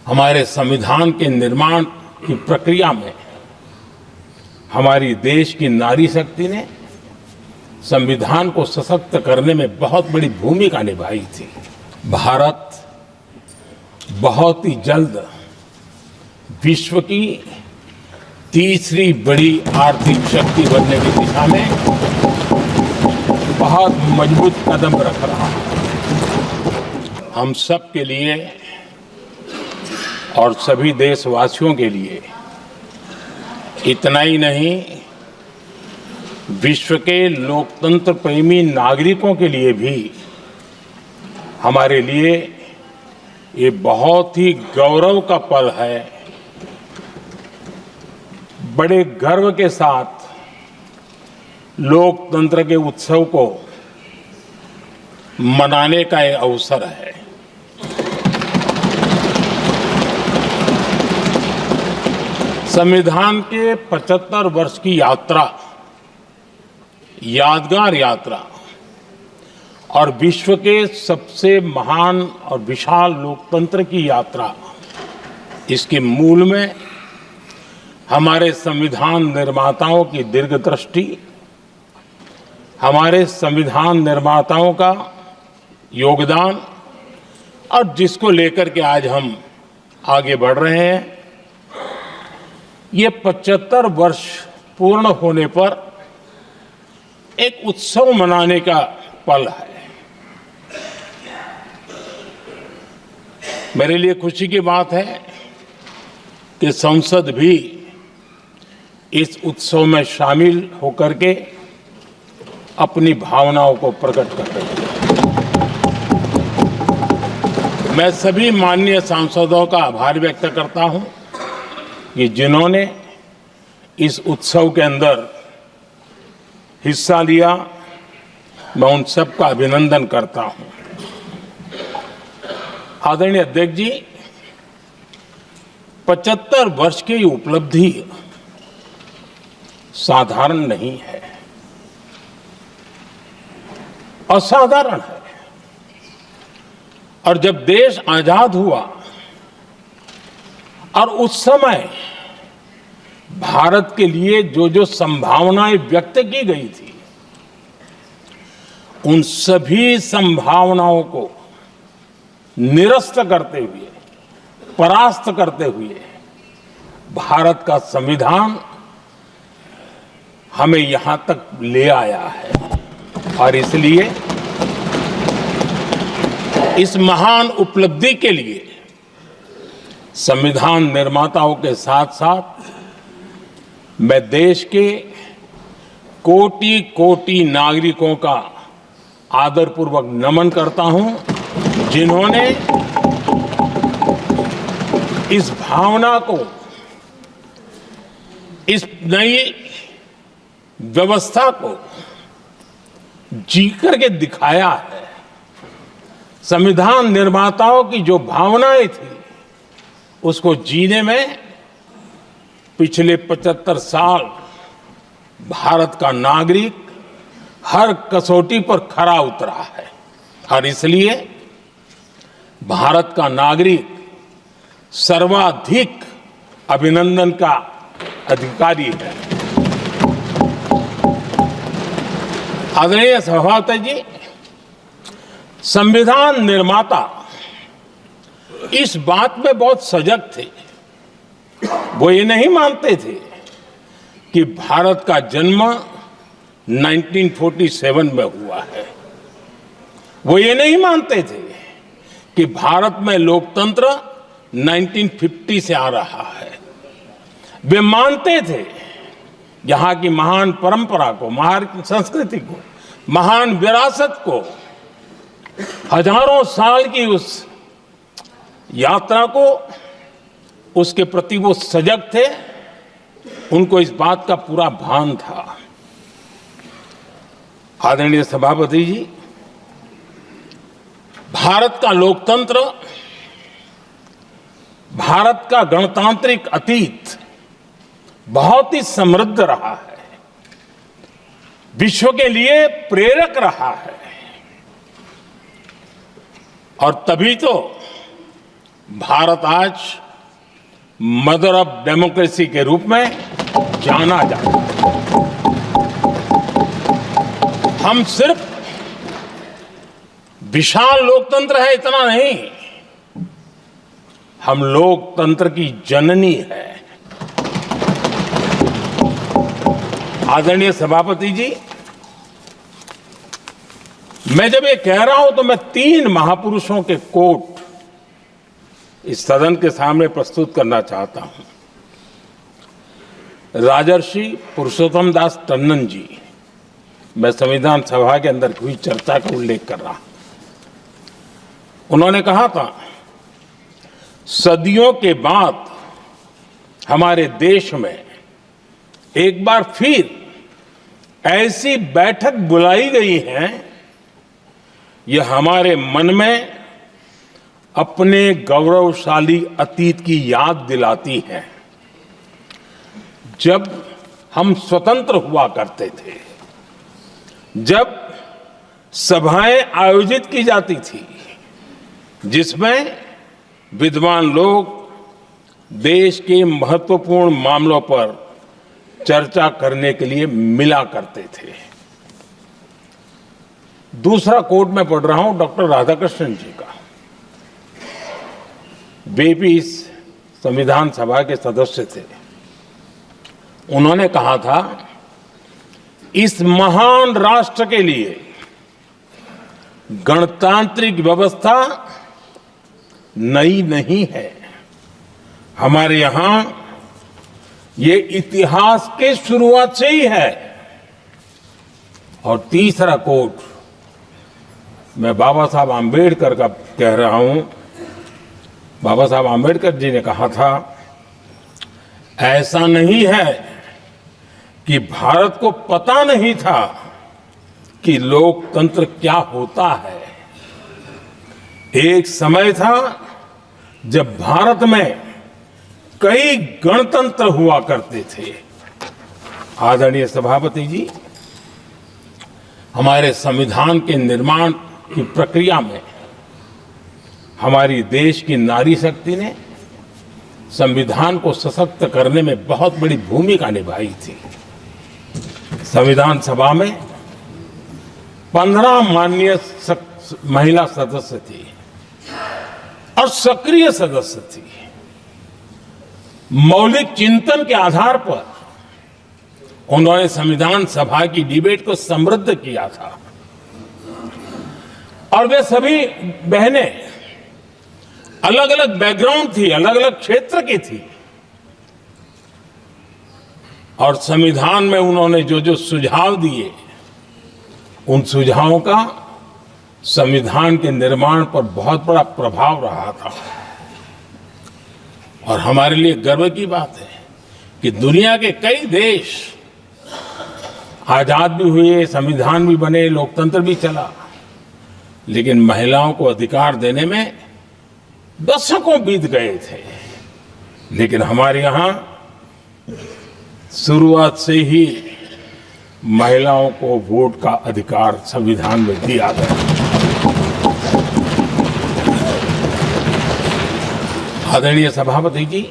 हमारे संविधान के निर्माण की प्रक्रिया में हमारी देश की नारी शक्ति ने संविधान को सशक्त करने में बहुत बड़ी भूमिका निभाई थी। भारत बहुत ही जल्द विश्व की तीसरी बड़ी आर्थिक शक्ति बनने की दिशा में बहुत मजबूत कदम रख रहा है। हम सब के लिए और सभी देशवासियों के लिए इतना ही नहीं, विश्व के लोकतंत्र प्रेमी नागरिकों के लिए भी हमारे लिए ये बहुत ही गौरव का पल है। बड़े गर्व के साथ लोकतंत्र के उत्सव को मनाने का ये अवसर है। संविधान के 75 वर्ष की यात्रा, यादगार यात्रा और विश्व के सबसे महान और विशाल लोकतंत्र की यात्रा, इसके मूल में हमारे संविधान निर्माताओं की दीर्घदृष्टि, हमारे संविधान निर्माताओं का योगदान और जिसको लेकर के आज हम आगे बढ़ रहे हैं, ये 75 वर्ष पूर्ण होने पर एक उत्सव मनाने का पल है। मेरे लिए खुशी की बात है कि संसद भी इस उत्सव में शामिल होकर के अपनी भावनाओं को प्रकट कर रही है। मैं सभी माननीय सांसदों का आभार व्यक्त करता हूं कि जिन्होंने इस उत्सव के अंदर हिस्सा लिया। मैं उन सबका अभिनंदन करता हूं। आदरणीय अध्यक्ष जी, 75 वर्ष की उपलब्धि साधारण नहीं है, असाधारण है। और जब देश आजाद हुआ और उस समय भारत के लिए जो संभावनाएं व्यक्त की गई थी, उन सभी संभावनाओं को निरस्त करते हुए, परास्त करते हुए भारत का संविधान हमें यहां तक ले आया है। और इसलिए इस महान उपलब्धि के लिए संविधान निर्माताओं के साथ साथ मैं देश के कोटि कोटि नागरिकों का आदरपूर्वक नमन करता हूं, जिन्होंने इस भावना को, इस नई व्यवस्था को जी करके दिखाया है। संविधान निर्माताओं की जो भावनाएं थी, उसको जीने में पिछले 75 साल भारत का नागरिक हर कसौटी पर खरा उतरा है। और इसलिए भारत का नागरिक सर्वाधिक अभिनंदन का अधिकारी है। आदरणीय सभापति जी, संविधान निर्माता इस बात में बहुत सजग थे। वो ये नहीं मानते थे कि भारत का जन्म 1947 में हुआ है। वो ये नहीं मानते थे कि भारत में लोकतंत्र 1950 से आ रहा है। वे मानते थे यहाँ की महान परंपरा को, महान संस्कृति को, महान विरासत को, हजारों साल की उस यात्रा को, उसके प्रति वो सजग थे। उनको इस बात का पूरा भान था। आदरणीय सभापति जी, भारत का लोकतंत्र, भारत का गणतांत्रिक अतीत बहुत ही समृद्ध रहा है, विश्व के लिए प्रेरक रहा है। और तभी तो भारत आज मदर ऑफ डेमोक्रेसी के रूप में जाना जाता है। हम सिर्फ विशाल लोकतंत्र है इतना नहीं, हम लोकतंत्र की जननी है। आदरणीय सभापति जी, मैं जब ये कह रहा हूं तो मैं 3 महापुरुषों के कोट इस सदन के सामने प्रस्तुत करना चाहता हूं। राजर्षि पुरुषोत्तम दास टंडन जी, मैं संविधान सभा के अंदर हुई चर्चा का उल्लेख कर रहा हूं। उन्होंने कहा था, सदियों के बाद हमारे देश में एक बार फिर ऐसी बैठक बुलाई गई है, यह हमारे मन में अपने गौरवशाली अतीत की याद दिलाती है, जब हम स्वतंत्र हुआ करते थे, जब सभाएं आयोजित की जाती थी, जिसमें विद्वान लोग देश के महत्वपूर्ण मामलों पर चर्चा करने के लिए मिला करते थे। दूसरा कोट मैं पढ़ रहा हूं डॉक्टर राधाकृष्णन जी का। वे भी इस संविधान सभा के सदस्य थे। उन्होंने कहा था, इस महान राष्ट्र के लिए गणतांत्रिक व्यवस्था नई नहीं है। हमारे यहां ये इतिहास के शुरुआत से ही है। और तीसरा कोट मैं बाबा साहब आम्बेडकर का कह रहा हूं। बाबा साहब आम्बेडकर जी ने कहा था, ऐसा नहीं है कि भारत को पता नहीं था कि लोकतंत्र क्या होता है। एक समय था जब भारत में कई गणतंत्र हुआ करते थे। आदरणीय सभापति जी, हमारे संविधान के निर्माण की प्रक्रिया में हमारी देश की नारी शक्ति ने संविधान को सशक्त करने में बहुत बड़ी भूमिका निभाई थी। संविधान सभा में 15 माननीय महिला सदस्य थी और सक्रिय सदस्य थी। मौलिक चिंतन के आधार पर उन्होंने संविधान सभा की डिबेट को समृद्ध किया था। और वे सभी बहनें अलग अलग बैकग्राउंड थी, अलग अलग क्षेत्र की थी। और संविधान में उन्होंने जो जो सुझाव दिए, उन सुझावों का संविधान के निर्माण पर बहुत बड़ा प्रभाव रहा था। और हमारे लिए गर्व की बात है कि दुनिया के कई देश आजाद भी हुए, संविधान भी बने, लोकतंत्र भी चला, लेकिन महिलाओं को अधिकार देने में दशकों बीत गए थे। लेकिन हमारे यहां शुरुआत से ही महिलाओं को वोट का अधिकार संविधान में दिया गया। आदरणीय सभापति जी,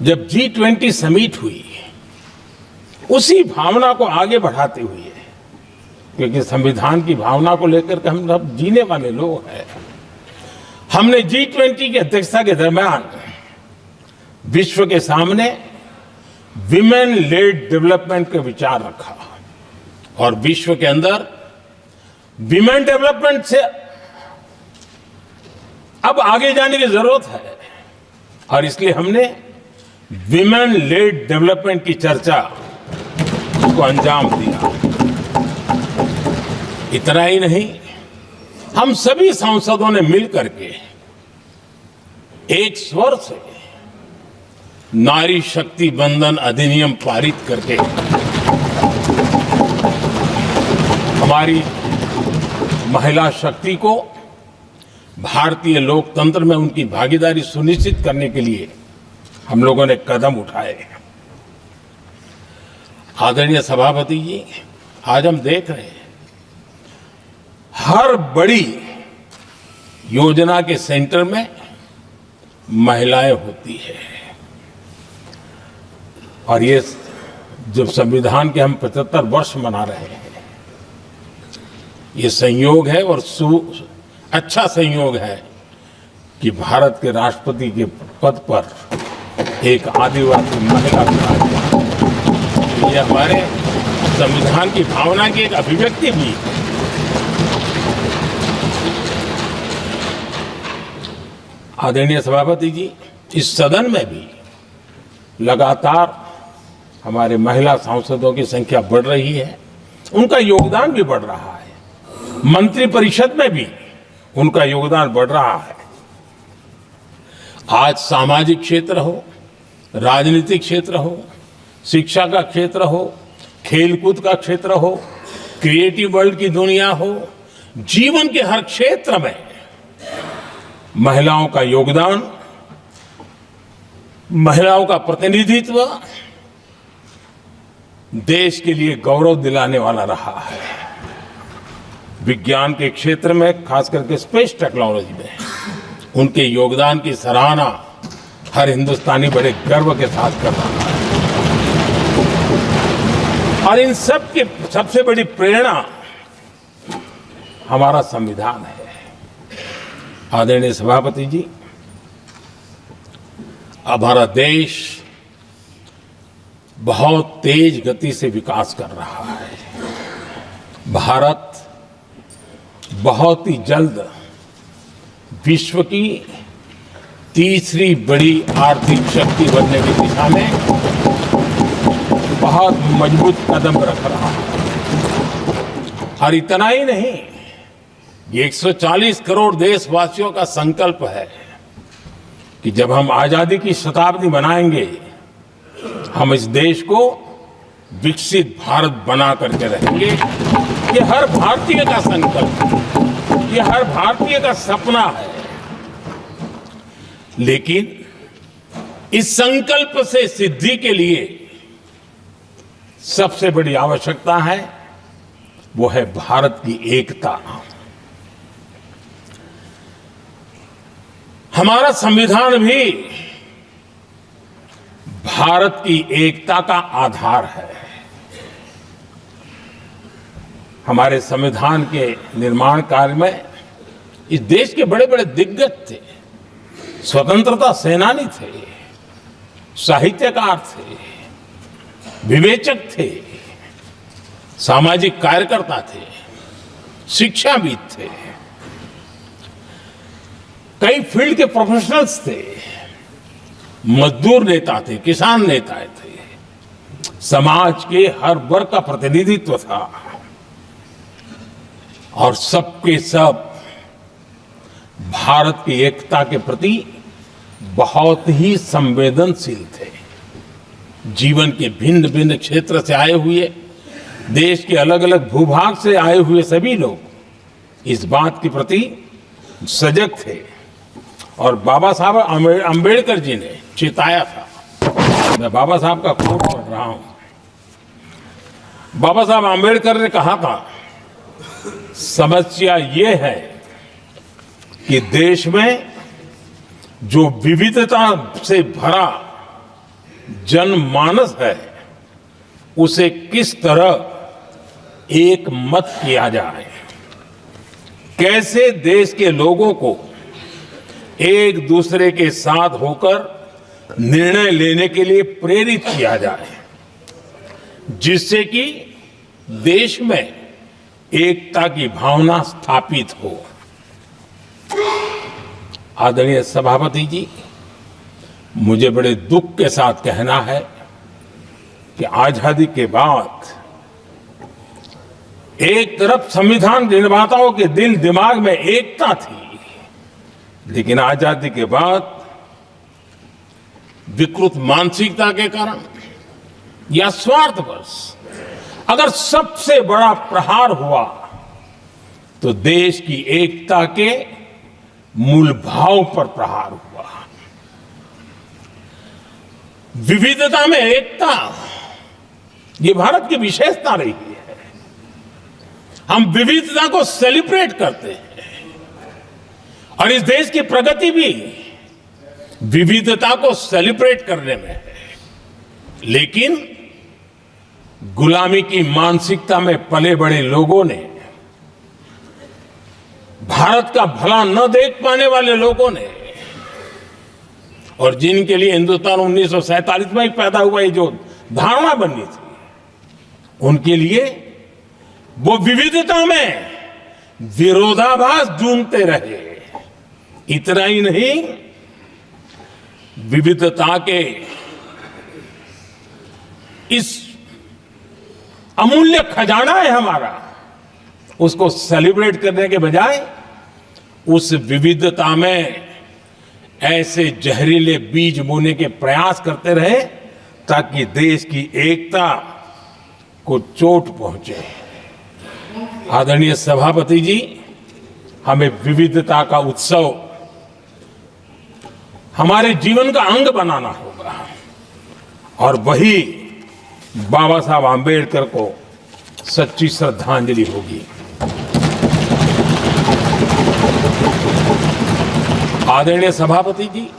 जब G20 समिट हुई, उसी भावना को आगे बढ़ाते हुए, क्योंकि संविधान की भावना को लेकर के हम सब जीने वाले लोग हैं, हमने G20 की अध्यक्षता के दरमियान विश्व के सामने विमेन लेड डेवलपमेंट का विचार रखा। और विश्व के अंदर विमेन डेवलपमेंट से अब आगे जाने की जरूरत है। और इसलिए हमने विमेन लेड डेवलपमेंट की चर्चा को अंजाम दिया। इतना ही नहीं, हम सभी सांसदों ने मिलकर के एक स्वर से नारी शक्ति बंधन अधिनियम पारित करके हमारी महिला शक्ति को भारतीय लोकतंत्र में उनकी भागीदारी सुनिश्चित करने के लिए हम लोगों ने कदम उठाए। आदरणीय सभापति जी, आज हम देख रहे हैं हर बड़ी योजना के सेंटर में महिलाएं होती है। और ये जब संविधान के हम 75 वर्ष मना रहे हैं, ये संयोग है और अच्छा संयोग है कि भारत के राष्ट्रपति के पद पर एक आदिवासी महिला विराजमान। ये हमारे संविधान की भावना की एक अभिव्यक्ति भी है। आदरणीय सभापति जी, इस सदन में भी लगातार हमारे महिला सांसदों की संख्या बढ़ रही है, उनका योगदान भी बढ़ रहा है। मंत्रिपरिषद में भी उनका योगदान बढ़ रहा है। आज सामाजिक क्षेत्र हो, राजनीतिक क्षेत्र हो, शिक्षा का क्षेत्र हो, खेलकूद का क्षेत्र हो, क्रिएटिव वर्ल्ड की दुनिया हो, जीवन के हर क्षेत्र में महिलाओं का योगदान, महिलाओं का प्रतिनिधित्व देश के लिए गौरव दिलाने वाला रहा है। विज्ञान के क्षेत्र में, खास करके स्पेस टेक्नोलॉजी में उनके योगदान की सराहना हर हिंदुस्तानी बड़े गर्व के साथ कर रहा है। और इन सब की सबसे बड़ी प्रेरणा हमारा संविधान है। आदरणीय सभापति जी, हमारा देश बहुत तेज गति से विकास कर रहा है। भारत बहुत ही जल्द विश्व की तीसरी बड़ी आर्थिक शक्ति बनने की दिशा में बहुत मजबूत कदम रख रहा है। और इतना ही नहीं, ये 140 करोड़ देशवासियों का संकल्प है कि जब हम आजादी की शताब्दी मनाएंगे, हम इस देश को विकसित भारत बना करके रहेंगे। ये हर भारतीय का संकल्प है, ये हर भारतीय का सपना है। लेकिन इस संकल्प से सिद्धि के लिए सबसे बड़ी आवश्यकता है, वो है भारत की एकता। हमारा संविधान भी भारत की एकता का आधार है। हमारे संविधान के निर्माण कार्य में इस देश के बड़े बड़े दिग्गज थे, स्वतंत्रता सेनानी थे, साहित्यकार थे, विवेचक थे, सामाजिक कार्यकर्ता थे, शिक्षाविद थे, कई फील्ड के प्रोफेशनल्स थे, मजदूर नेता थे, किसान नेता थे, समाज के हर वर्ग का प्रतिनिधित्व था और सबके सब भारत की एकता के प्रति बहुत ही संवेदनशील थे। जीवन के भिन्न भिन्न क्षेत्र से आए हुए, देश के अलग अलग भूभाग से आए हुए सभी लोग इस बात के प्रति सजग थे। और बाबा साहब अंबेडकर जी ने चिताया था। मैं बाबा साहब का कोट पढ़ रहा हूं। बाबा साहब अंबेडकर ने कहा था, समस्या ये है कि देश में जो विविधता से भरा जनमानस है, उसे किस तरह एक मत किया जाए, कैसे देश के लोगों को एक दूसरे के साथ होकर निर्णय लेने के लिए प्रेरित किया जाए, जिससे कि देश में एकता की भावना स्थापित हो। आदरणीय सभापति जी, मुझे बड़े दुख के साथ कहना है कि आजादी के बाद एक तरफ संविधान निर्माताओं के दिल दिमाग में एकता थी, लेकिन आजादी के बाद विकृत मानसिकता के कारण या स्वार्थवश अगर सबसे बड़ा प्रहार हुआ तो देश की एकता के मूल भाव पर प्रहार हुआ। विविधता में एकता, ये भारत की विशेषता रही है। हम विविधता को सेलिब्रेट करते हैं और इस देश की प्रगति भी विविधता को सेलिब्रेट करने में है, लेकिन गुलामी की मानसिकता में पले बड़े लोगों ने, भारत का भला न देख पाने वाले लोगों ने, और जिनके लिए हिंदुस्तान 1947 में ही पैदा हुआ, ये जो धारणा बनी थी, उनके लिए वो विविधता में विरोधाभास ढूंढते रहे। इतना ही नहीं, विविधता के इस अमूल्य खजाना है हमारा, उसको सेलिब्रेट करने के बजाय उस विविधता में ऐसे जहरीले बीज बोने के प्रयास करते रहे ताकि देश की एकता को चोट पहुंचे। आदरणीय सभापति जी, हमें विविधता का उत्सव हमारे जीवन का अंग बनाना होगा, और वही बाबा साहब आंबेडकर को सच्ची श्रद्धांजलि होगी। आदरणीय सभापति जी,